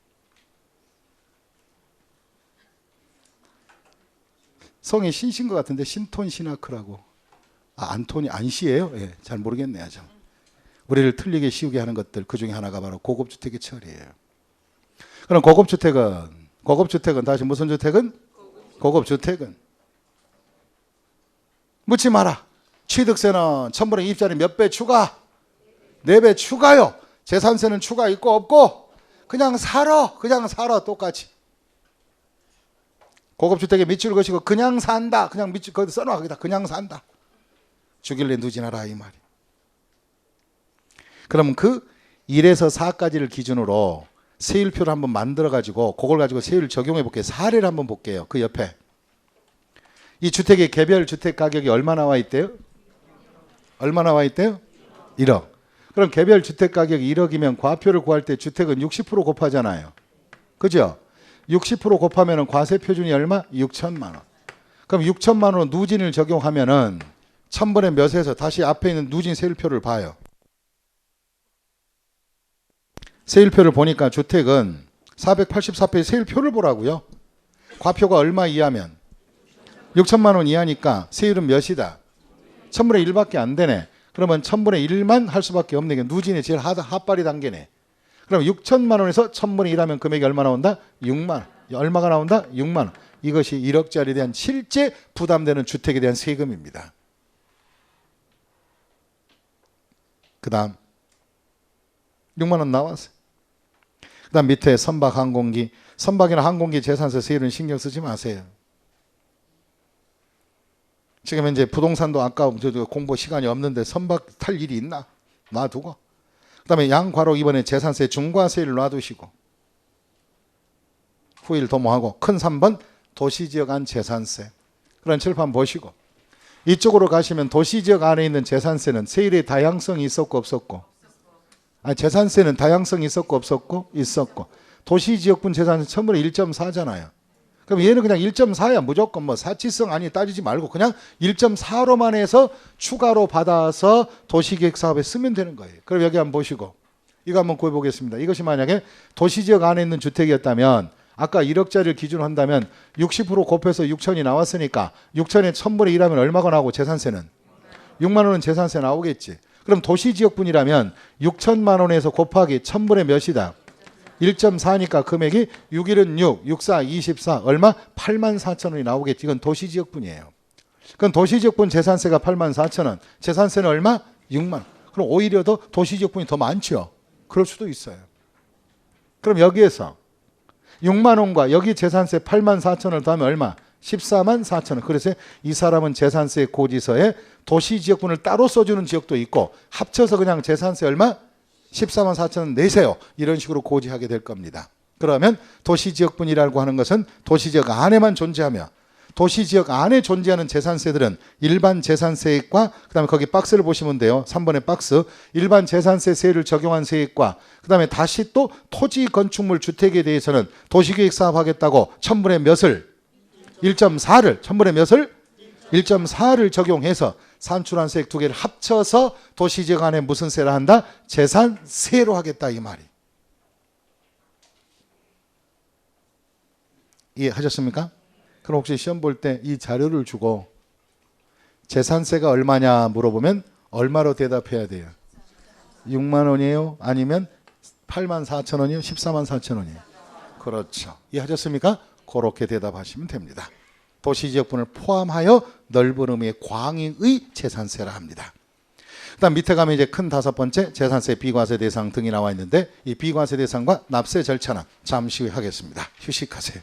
성이 신신 것 같은데 신톤 시나크라고. 안토니 안시예요? 예, 잘 모르겠네요. 좀. 우리를 틀리게 씌우게 하는 것들, 그 중에 하나가 바로 고급주택의 처리예요. 그럼 고급주택은 다시 무슨 주택은? 고급주택은 묻지 마라. 취득세는 1000분의 2짜리 몇 배 추가? 4배 추가요. 재산세는 추가 있고 없고 그냥 살아 똑같이. 고급주택에 밑줄 그시고 그냥 산다. 그냥 밑줄 거기다 써놔. 거기다 그냥 산다. 주길래 누진하라 이 말이. 그럼 그 1에서 4까지를 기준으로 세율표를 한번 만들어 가지고 그걸 가지고 세율을 적용해 볼게요. 사례를 한번 볼게요. 그 옆에 이 주택의 개별 주택 가격이 얼마 나와 있대요? 얼마 나와 있대요? 1억. 그럼 개별 주택 가격이 1억이면 과표를 구할 때 주택은 60% 곱하잖아요. 그죠? 60% 곱하면 과세 표준이 얼마? 6천만 원. 그럼 6천만 원 누진을 적용하면은 1000분의 몇에서 다시 앞에 있는 누진 세율표를 봐요. 세율표를 보니까 주택은 484페이지 세율표를 보라고요. 과표가 얼마 이하면? 6천만 원 이하니까 세율은 몇이다? 1000분의 1밖에 안 되네. 그러면 1000분의 1만 할 수밖에 없네. 누진의 제일 핫발이 단계네. 그럼 6천만 원에서 1000분의 1 하면 금액이 얼마 나온다? 6만 원. 얼마가 나온다? 6만 원. 이것이 1억짜리에 대한 실제 부담되는 주택에 대한 세금입니다. 그 다음 6만 원 나왔어요. 그 다음 밑에 선박 항공기. 선박이나 항공기 재산세 세율은 신경 쓰지 마세요. 지금 이제 부동산도 아까 공부 시간이 없는데 선박 탈 일이 있나? 놔두고. 그 다음에 양괄호 이번에 재산세 중과세율 놔두시고. 후일 도모하고. 큰 3번 도시지역 안 재산세. 그런 칠판 보시고. 이쪽으로 가시면 도시지역 안에 있는 재산세는 세율의 다양성이 있었고 없었고. 재산세는 다양성이 있었고 없었고 있었고. 도시지역분 재산세 1000분의 1.4잖아요. 그럼 얘는 그냥 1.4야. 무조건 뭐 사치성 아니 따지지 말고 그냥 1.4로만 해서 추가로 받아서 도시계획 사업에 쓰면 되는 거예요. 그럼 여기 한번 보시고 이거 한번 구해보겠습니다. 이것이 만약에 도시지역 안에 있는 주택이었다면 아까 1억짜리를 기준으로 한다면 60% 곱해서 6천이 나왔으니까 6천에 1000분의 1하면 얼마가 나오고 재산세는? 6만 원은 재산세 나오겠지. 그럼 도시지역분이라면 6천만 원에서 곱하기 1000분의 몇이다? 1.4니까 금액이 6일은 6, 64, 24 얼마? 84,000원이 나오겠지. 이건 도시지역분이에요. 그럼 도시지역분 재산세가 84,000원. 재산세는 얼마? 6만 원. 그럼 오히려 더 도시지역분이 더 많죠. 그럴 수도 있어요. 그럼 여기에서 6만 원과 여기 재산세 84,000원을 더하면 얼마? 14만 4천 원. 그래서 이 사람은 재산세 고지서에 도시지역분을 따로 써주는 지역도 있고 합쳐서 그냥 재산세 얼마? 14만 4천 원 내세요. 이런 식으로 고지하게 될 겁니다. 그러면 도시지역분이라고 하는 것은 도시지역 안에만 존재하며 도시지역 안에 존재하는 재산세들은 일반 재산세액과 그다음에 거기 박스를 보시면 돼요. 3번의 박스. 일반 재산세를 적용한 세액과 그다음에 다시 또 토지 건축물 주택에 대해서는 도시계획 사업하겠다고 1000분의 몇을 1.4를 1000분의 몇을 1.4를 적용해서 산출한 세액 두 개를 합쳐서 도시지역 안에 무슨 세를 한다? 재산세로 하겠다 이 말이. 이해하셨습니까? 그럼 혹시 시험 볼 때 이 자료를 주고 재산세가 얼마냐 물어보면 얼마로 대답해야 돼요? 6만 원이에요? 아니면 8만 4천 원이요? 14만 4천 원이에요? 그렇죠. 이해하셨습니까? 그렇게 대답하시면 됩니다. 도시지역분을 포함하여 넓은 의미의 광익의 재산세라 합니다. 그다음 밑에 가면 이제 큰 5번째 재산세 비과세 대상 등이 나와 있는데 이 비과세 대상과 납세 절차는 잠시 후에 하겠습니다. 휴식하세요.